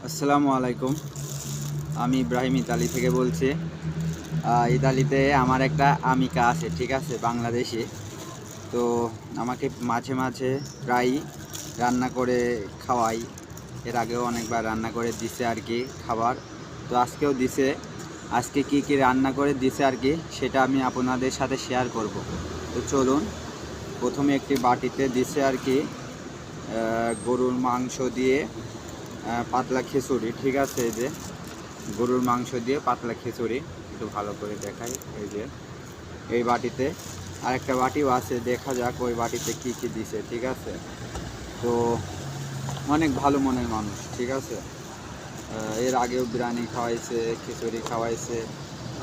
আসসালামু আলাইকুম। আমি ইব্রাহিম ইতালি থেকে বলছি। ইতালিতে আমার একটা আমিকা আছে, ঠিক আছে, বাংলাদেশি। তো আমাকে মাঝে মাঝে প্রায়ই রান্না করে খাওয়াই। এর আগেও অনেকবার রান্না করে দিছে আর কি খাবার। তো আজকেও দিছে। আজকে কি কি রান্না করে দিছে আর কি সেটা আমি আপনাদের সাথে শেয়ার করব। তো চলুন, প্রথমে একটি বাটিতে দিছে আর কি গরুর মাংস দিয়ে পাতলা খিচুড়ি, ঠিক আছে। এই যে গরুর মাংস দিয়ে পাতলা খিচুড়ি, একটু ভালো করে দেখাই। এই যে এই বাটিতে আরেকটা বাটিও আছে, দেখা যাক ওই বাটিতে কি কি দিছে, ঠিক আছে। তো অনেক ভালো মনের মানুষ, ঠিক আছে। এর আগেও বিরিয়ানি খাওয়াইছে, খিচুড়ি খাওয়াইছে,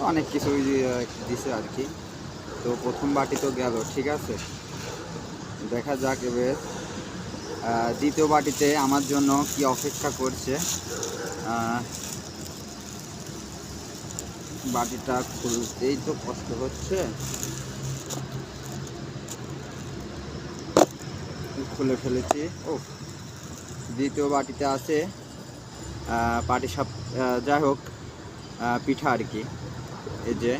অনেক কিছুই দিছে আর কি। তো প্রথম বাটি তো গেল, ঠিক আছে। দেখা যাক এবার দ্বিতীয় বাটিতে আমার জন্য কি অপেক্ষা করছে। বাটিটা খুলতেই তো কষ্ট হচ্ছে, খুলে ফেলেছি। ও, দ্বিতীয় বাটিতে আছে পাটি সাপ, যাই হোক পিঠা আর কি। এই যে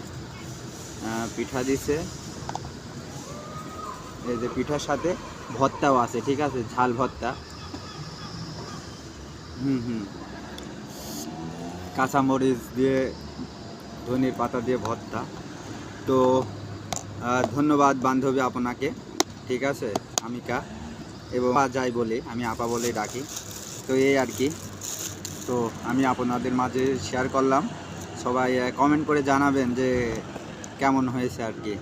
পিঠা দিছে, এই যে পিঠার সাথে ভর্তাও আছে, ঠিক আছে, ঝাল ভর্তা। কাঁচামরিচ দিয়ে, ধনিয়ার পাতা দিয়ে ভর্তা। তো ধন্যবাদ বান্ধবী আপনাকে, ঠিক আছে, আমিকা, এবং যাই বলি আমি আপা বলেই ডাকি। তো এই আর কি। তো আমি আপনাদের মাঝে শেয়ার করলাম। সবাই কমেন্ট করে জানাবেন যে কেমন হয়েছে আর কি।